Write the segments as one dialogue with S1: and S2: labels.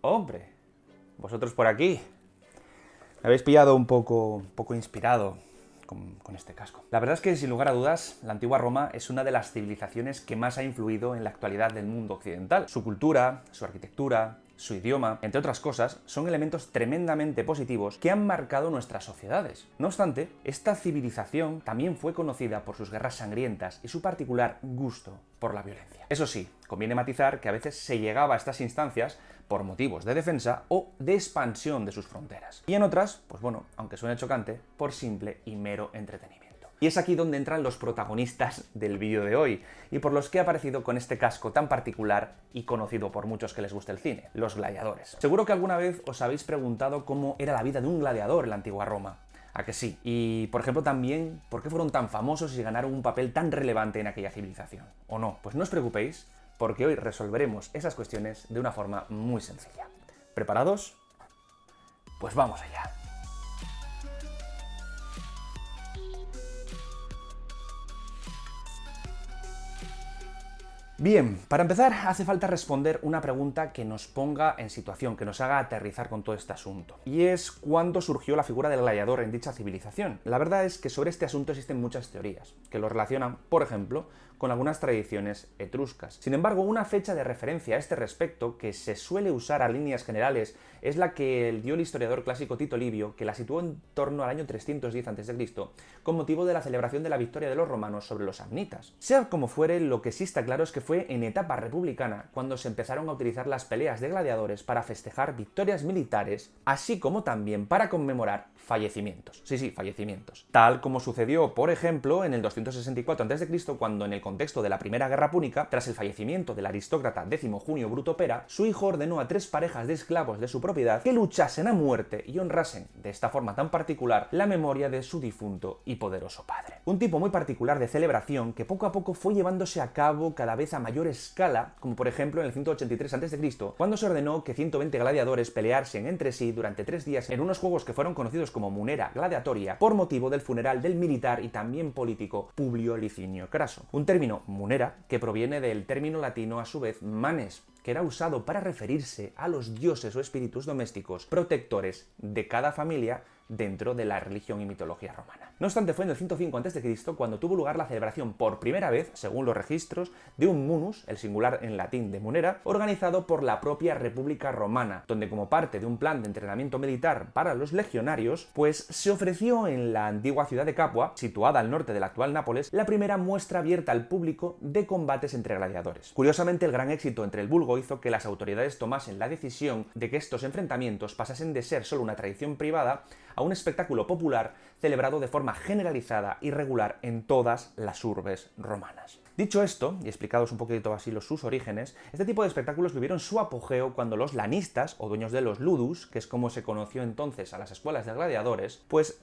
S1: Hombre, vosotros por aquí. Me habéis pillado un poco inspirado con este casco. La verdad es que, sin lugar a dudas, la antigua Roma es una de las civilizaciones que más ha influido en la actualidad del mundo occidental. Su cultura, su arquitectura, su idioma, entre otras cosas, son elementos tremendamente positivos que han marcado nuestras sociedades. No obstante, esta civilización también fue conocida por sus guerras sangrientas y su particular gusto por la violencia. Eso sí, conviene matizar que a veces se llegaba a estas instancias por motivos de defensa o de expansión de sus fronteras. Y en otras, pues bueno, aunque suene chocante, por simple y mero entretenimiento. Y es aquí donde entran los protagonistas del vídeo de hoy, y por los que he aparecido con este casco tan particular y conocido por muchos que les gusta el cine, los gladiadores. Seguro que alguna vez os habéis preguntado cómo era la vida de un gladiador en la antigua Roma. ¿A que sí? Y, por ejemplo, también, ¿por qué fueron tan famosos y ganaron un papel tan relevante en aquella civilización? ¿O no? Pues no os preocupéis, porque hoy resolveremos esas cuestiones de una forma muy sencilla. ¿Preparados? Pues vamos allá. Bien, para empezar hace falta responder una pregunta que nos ponga en situación, que nos haga aterrizar con todo este asunto. Y es ¿cuándo surgió la figura del gladiador en dicha civilización? La verdad es que sobre este asunto existen muchas teorías, que lo relacionan, por ejemplo, con algunas tradiciones etruscas. Sin embargo, una fecha de referencia a este respecto, que se suele usar a líneas generales, es la que dio el historiador clásico Tito Livio, que la situó en torno al año 310 a.C., con motivo de la celebración de la victoria de los romanos sobre los samnitas. Sea como fuere, lo que sí está claro es que fue en etapa republicana cuando se empezaron a utilizar las peleas de gladiadores para festejar victorias militares, así como también para conmemorar fallecimientos. Sí, fallecimientos. Tal como sucedió, por ejemplo, en el 264 a.C., cuando en el contexto de la Primera Guerra Púnica, tras el fallecimiento del aristócrata Décimo Junio Bruto Pera, su hijo ordenó a 3 parejas de esclavos de su propiedad que luchasen a muerte y honrasen, de esta forma tan particular, la memoria de su difunto y poderoso padre. Un tipo muy particular de celebración que poco a poco fue llevándose a cabo cada vez a mayor escala, como por ejemplo en el 183 a.C., cuando se ordenó que 120 gladiadores peleasen entre sí durante 3 días en unos juegos que fueron conocidos como Munera Gladiatoria por motivo del funeral del militar y también político Publio Licinio Craso. Un término, munera, que proviene del término latino a su vez manes, que era usado para referirse a los dioses o espíritus domésticos protectores de cada familia dentro de la religión y mitología romana. No obstante, fue en el 105 a.C. cuando tuvo lugar la celebración por primera vez, según los registros, de un munus, el singular en latín de munera, organizado por la propia República Romana, donde como parte de un plan de entrenamiento militar para los legionarios, pues se ofreció en la antigua ciudad de Capua, situada al norte de la actual Nápoles, la primera muestra abierta al público de combates entre gladiadores. Curiosamente, el gran éxito entre el vulgo hizo que las autoridades tomasen la decisión de que estos enfrentamientos pasasen de ser solo una tradición privada a un espectáculo popular celebrado de forma generalizada y regular en todas las urbes romanas. Dicho esto, y explicados un poquito así sus orígenes, este tipo de espectáculos vivieron su apogeo cuando los lanistas, o dueños de los ludus, que es como se conoció entonces a las escuelas de gladiadores, pues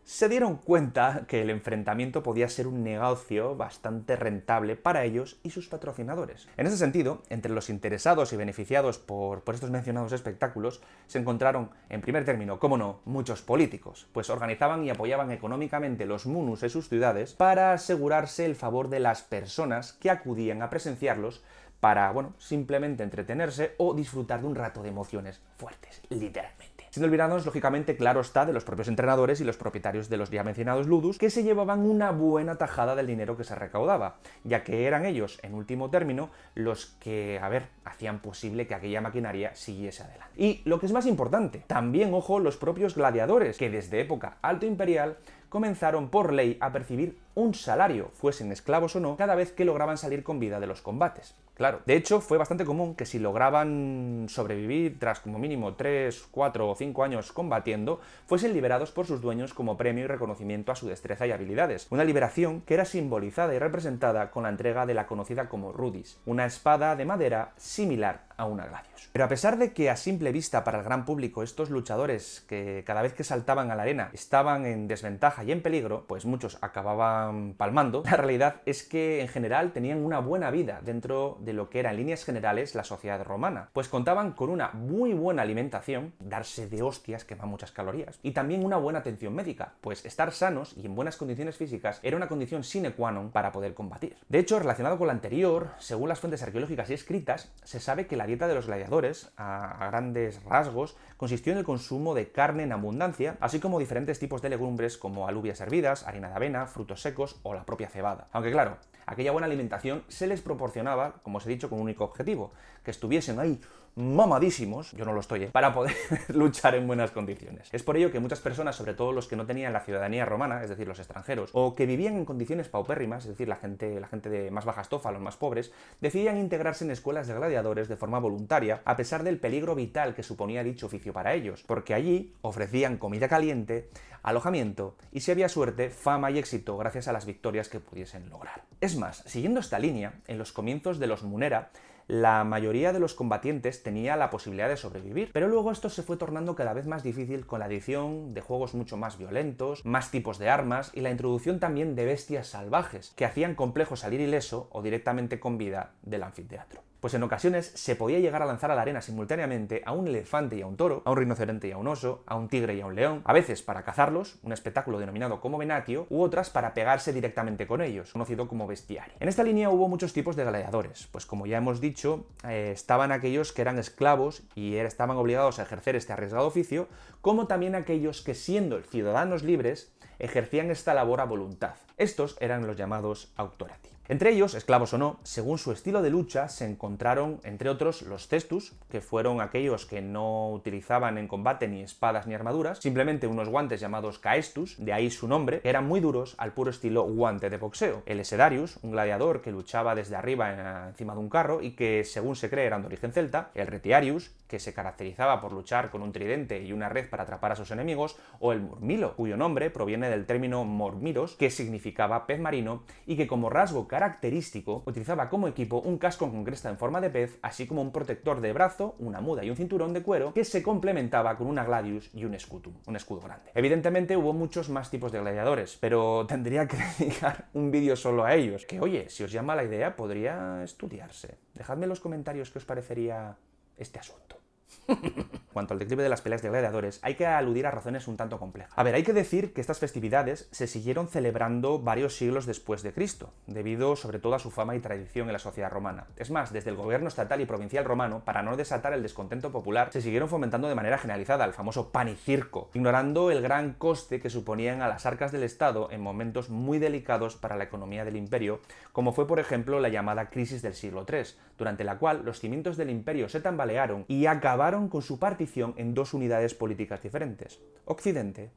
S1: se dieron cuenta que el enfrentamiento podía ser un negocio bastante rentable para ellos y sus patrocinadores. En ese sentido, entre los interesados y beneficiados por estos mencionados espectáculos, se encontraron, en primer término, cómo no, muchos políticos, pues organizaban y apoyaban económicamente los munus en sus ciudades para asegurarse el favor de las personas que acudían a presenciarlos para, bueno, simplemente entretenerse o disfrutar de un rato de emociones fuertes, literalmente. Sin olvidarnos, lógicamente, claro está, de los propios entrenadores y los propietarios de los ya mencionados ludus, que se llevaban una buena tajada del dinero que se recaudaba, ya que eran ellos, en último término, los que, hacían posible que aquella maquinaria siguiese adelante. Y lo que es más importante, también, ojo, los propios gladiadores, que desde época alto imperial comenzaron por ley a percibir un salario, fuesen esclavos o no, cada vez que lograban salir con vida de los combates. Claro, de hecho fue bastante común que si lograban sobrevivir tras como mínimo 3, 4 o 5 años combatiendo, fuesen liberados por sus dueños como premio y reconocimiento a su destreza y habilidades. Una liberación que era simbolizada y representada con la entrega de la conocida como rudis, una espada de madera similar a una gladius. Pero a pesar de que a simple vista para el gran público estos luchadores que cada vez que saltaban a la arena estaban en desventaja y en peligro, pues muchos acababan estaban palmando, la realidad es que en general tenían una buena vida dentro de lo que era en líneas generales la sociedad romana, pues contaban con una muy buena alimentación, darse de hostias quema muchas calorías, y también una buena atención médica, pues estar sanos y en buenas condiciones físicas era una condición sine qua non para poder combatir. De hecho, relacionado con lo anterior, según las fuentes arqueológicas y escritas, se sabe que la dieta de los gladiadores, a grandes rasgos, consistió en el consumo de carne en abundancia, así como diferentes tipos de legumbres como alubias hervidas, harina de avena, frutos secos o la propia cebada. Aunque claro, aquella buena alimentación se les proporcionaba, como os he dicho, con un único objetivo, que estuviesen ahí mamadísimos, yo no lo estoy, para poder luchar en buenas condiciones. Es por ello que muchas personas, sobre todo los que no tenían la ciudadanía romana, es decir, los extranjeros, o que vivían en condiciones paupérrimas, es decir, la gente de más baja estofa, los más pobres, decidían integrarse en escuelas de gladiadores de forma voluntaria, a pesar del peligro vital que suponía dicho oficio para ellos, porque allí ofrecían comida caliente, alojamiento y, si había suerte, fama y éxito gracias a las victorias que pudiesen lograr. Es más, siguiendo esta línea, en los comienzos de los Munera, la mayoría de los combatientes tenía la posibilidad de sobrevivir, pero luego esto se fue tornando cada vez más difícil con la adición de juegos mucho más violentos, más tipos de armas y la introducción también de bestias salvajes, que hacían complejo salir ileso o directamente con vida del anfiteatro. Pues en ocasiones se podía llegar a lanzar a la arena simultáneamente a un elefante y a un toro, a un rinoceronte y a un oso, a un tigre y a un león, a veces para cazarlos, un espectáculo denominado como venatio, u otras para pegarse directamente con ellos, conocido como bestiario. En esta línea hubo muchos tipos de gladiadores, pues como ya hemos dicho, estaban aquellos que eran esclavos y estaban obligados a ejercer este arriesgado oficio, como también aquellos que, siendo ciudadanos libres, ejercían esta labor a voluntad. Estos eran los llamados auctorati. Entre ellos, esclavos o no, según su estilo de lucha, se encontraron, entre otros, los cestus, que fueron aquellos que no utilizaban en combate ni espadas ni armaduras, simplemente unos guantes llamados caestus, de ahí su nombre, que eran muy duros al puro estilo guante de boxeo. El esedarius, un gladiador que luchaba desde arriba encima de un carro y que, según se cree, eran de origen celta. El retiarius, que se caracterizaba por luchar con un tridente y una red para atrapar a sus enemigos, o el murmilo, cuyo nombre proviene del término mormiros, que significaba pez marino, y que como rasgo característico utilizaba como equipo un casco con cresta en forma de pez, así como un protector de brazo, una muda y un cinturón de cuero que se complementaba con una gladius y un escutum, un escudo grande. Evidentemente hubo muchos más tipos de gladiadores, pero tendría que dedicar un vídeo solo a ellos, que oye, si os llama la idea podría estudiarse. Dejadme en los comentarios qué os parecería este asunto. Cuanto al declive de las peleas de gladiadores, hay que aludir a razones un tanto complejas. A ver, hay que decir que estas festividades se siguieron celebrando varios siglos después de Cristo, debido sobre todo a su fama y tradición en la sociedad romana. Es más, desde el gobierno estatal y provincial romano, para no desatar el descontento popular, se siguieron fomentando de manera generalizada el famoso pan y circo, ignorando el gran coste que suponían a las arcas del Estado en momentos muy delicados para la economía del imperio, como fue por ejemplo la llamada crisis del siglo III, durante la cual los cimientos del imperio se tambalearon y acabaron con su partición en dos unidades políticas diferentes, Occidente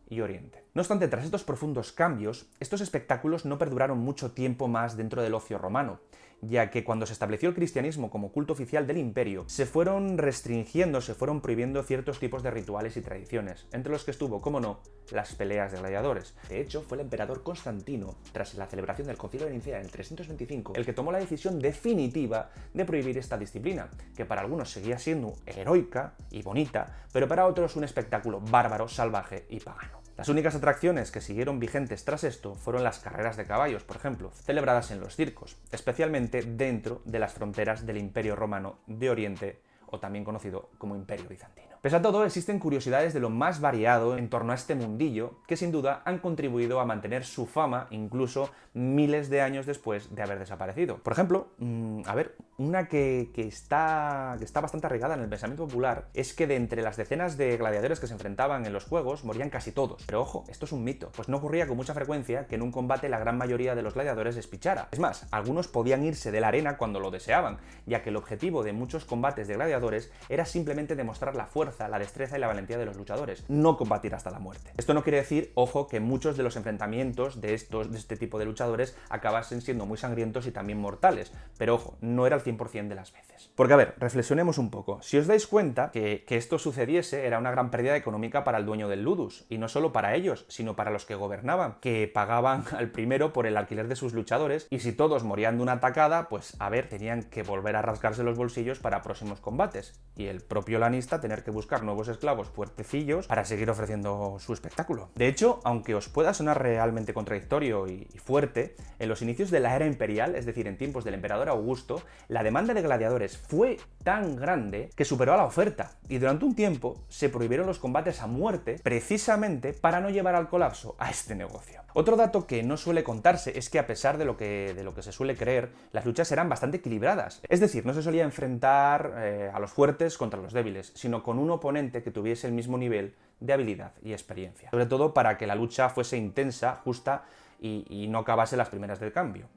S1: y Oriente. No obstante, tras estos profundos cambios, estos espectáculos no perduraron mucho tiempo más dentro del ocio romano, ya que cuando se estableció el cristianismo como culto oficial del imperio, se fueron restringiendo, se fueron prohibiendo ciertos tipos de rituales y tradiciones, entre los que estuvo, como no, las peleas de gladiadores. De hecho, fue el emperador Constantino, tras la celebración del Concilio de Nicea en el 325, el que tomó la decisión definitiva de prohibir esta disciplina, que para algunos seguía siendo heroica y bonita, pero para otros un espectáculo bárbaro, salvaje y pagano. Las únicas atracciones que siguieron vigentes tras esto fueron las carreras de caballos, por ejemplo, celebradas en los circos, especialmente dentro de las fronteras del Imperio Romano de Oriente, o también conocido como Imperio Bizantino. Pese a todo, existen curiosidades de lo más variado en torno a este mundillo que sin duda han contribuido a mantener su fama incluso miles de años después de haber desaparecido. Por ejemplo, una que está bastante arraigada en el pensamiento popular es que de entre las decenas de gladiadores que se enfrentaban en los juegos morían casi todos. Pero ojo, esto es un mito, pues no ocurría con mucha frecuencia que en un combate la gran mayoría de los gladiadores despichara. Es más, algunos podían irse de la arena cuando lo deseaban, ya que el objetivo de muchos combates de gladiadores era simplemente demostrar la fuerza, la destreza y la valentía de los luchadores, no combatir hasta la muerte. Esto no quiere decir, ojo, que muchos de los enfrentamientos de este tipo de luchadores acabasen siendo muy sangrientos y también mortales, pero ojo, no era el 100% de las veces. Porque a ver, reflexionemos un poco. Si os dais cuenta que esto sucediese era una gran pérdida económica para el dueño del ludus, y no solo para ellos, sino para los que gobernaban, que pagaban al primero por el alquiler de sus luchadores, y si todos morían de una atacada, pues a ver, tenían que volver a rascarse los bolsillos para próximos combates, y el propio lanista tener que buscar nuevos esclavos fuertecillos para seguir ofreciendo su espectáculo. De hecho, aunque os pueda sonar realmente contradictorio y fuerte, en los inicios de la era imperial, es decir, en tiempos del emperador Augusto, la demanda de gladiadores fue tan grande que superó a la oferta, y durante un tiempo se prohibieron los combates a muerte precisamente para no llevar al colapso a este negocio. Otro dato que no suele contarse es que, a pesar de lo que se suele creer, las luchas eran bastante equilibradas. Es decir, no se solía enfrentar a los fuertes contra los débiles, sino con un oponente que tuviese el mismo nivel de habilidad y experiencia. Sobre todo para que la lucha fuese intensa, justa y no acabase las primeras del cambio.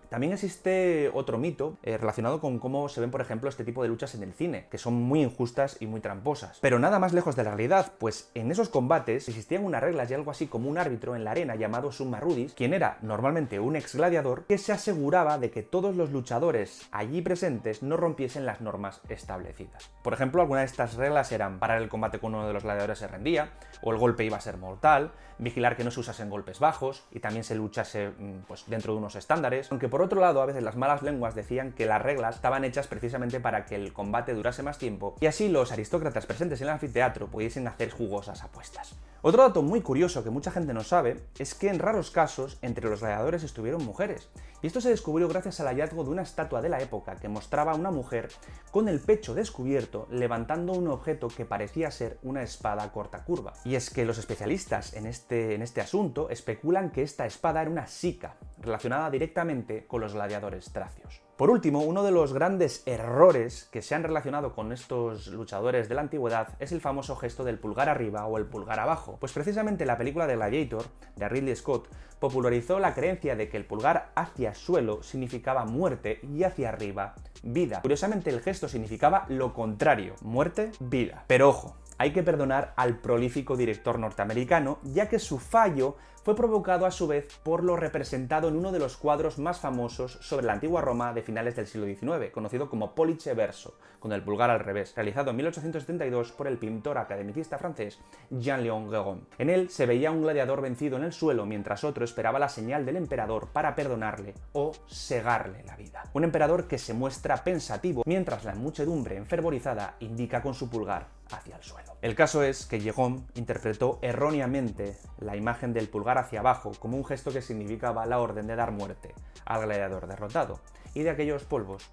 S1: También existe otro mito relacionado con cómo se ven, por ejemplo, este tipo de luchas en el cine, que son muy injustas y muy tramposas. Pero nada más lejos de la realidad, pues en esos combates existían unas reglas y algo así como un árbitro en la arena llamado summa rudis, quien era normalmente un ex gladiador que se aseguraba de que todos los luchadores allí presentes no rompiesen las normas establecidas. Por ejemplo, algunas de estas reglas eran parar el combate cuando uno de los gladiadores se rendía, o el golpe iba a ser mortal, vigilar que no se usasen golpes bajos y también se luchase pues, dentro de unos estándares, aunque por otro lado a veces las malas lenguas decían que las reglas estaban hechas precisamente para que el combate durase más tiempo y así los aristócratas presentes en el anfiteatro pudiesen hacer jugosas apuestas. Otro dato muy curioso que mucha gente no sabe es que en raros casos entre los gladiadores estuvieron mujeres, y esto se descubrió gracias al hallazgo de una estatua de la época que mostraba a una mujer con el pecho descubierto levantando un objeto que parecía ser una espada corta curva. Y es que los especialistas en este asunto especulan que esta espada era una sica, relacionada directamente con los gladiadores tracios. Por último, uno de los grandes errores que se han relacionado con estos luchadores de la antigüedad es el famoso gesto del pulgar arriba o el pulgar abajo, pues precisamente la película de Gladiator, de Ridley Scott, popularizó la creencia de que el pulgar hacia suelo significaba muerte y hacia arriba vida. Curiosamente, el gesto significaba lo contrario, muerte, vida. Pero ojo, hay que perdonar al prolífico director norteamericano, ya que su fallo fue provocado a su vez por lo representado en uno de los cuadros más famosos sobre la antigua Roma de finales del siglo XIX, conocido como Pollice Verso, con el pulgar al revés, realizado en 1872 por el pintor academicista francés Jean-Léon Gérôme. En él se veía un gladiador vencido en el suelo mientras otro esperaba la señal del emperador para perdonarle o segarle la vida. Un emperador que se muestra pensativo mientras la muchedumbre enfervorizada indica con su pulgar hacia el suelo. El caso es que Gérôme interpretó erróneamente la imagen del pulgar hacia abajo como un gesto que significaba la orden de dar muerte al gladiador derrotado, y de aquellos polvos,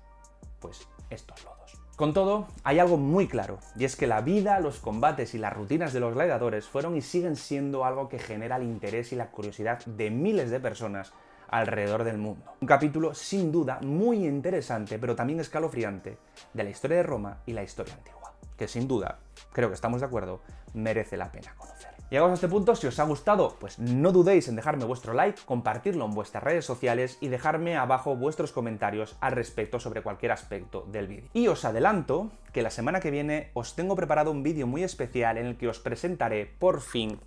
S1: pues estos lodos. Con todo, hay algo muy claro, y es que la vida, los combates y las rutinas de los gladiadores fueron y siguen siendo algo que genera el interés y la curiosidad de miles de personas alrededor del mundo. Un capítulo sin duda muy interesante, pero también escalofriante, de la historia de Roma y la historia antigua, que sin duda, creo que estamos de acuerdo, merece la pena conocer. Llegados a este punto, si os ha gustado, pues no dudéis en dejarme vuestro like, compartirlo en vuestras redes sociales y dejarme abajo vuestros comentarios al respecto sobre cualquier aspecto del vídeo. Y os adelanto que la semana que viene os tengo preparado un vídeo muy especial en el que os presentaré, por fin,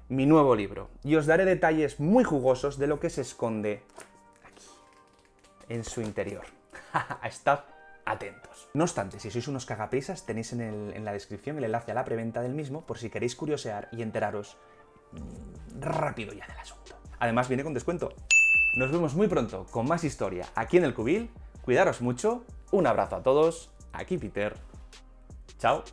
S1: mi nuevo libro. Y os daré detalles muy jugosos de lo que se esconde aquí, en su interior. Estad atentos. No obstante, si sois unos cagaprisas, tenéis en la descripción el enlace a la preventa del mismo por si queréis curiosear y enteraros rápido ya del asunto. Además viene con descuento. Nos vemos muy pronto con más historia aquí en El Cubil. Cuidaros mucho, un abrazo a todos, aquí Peter. Chao.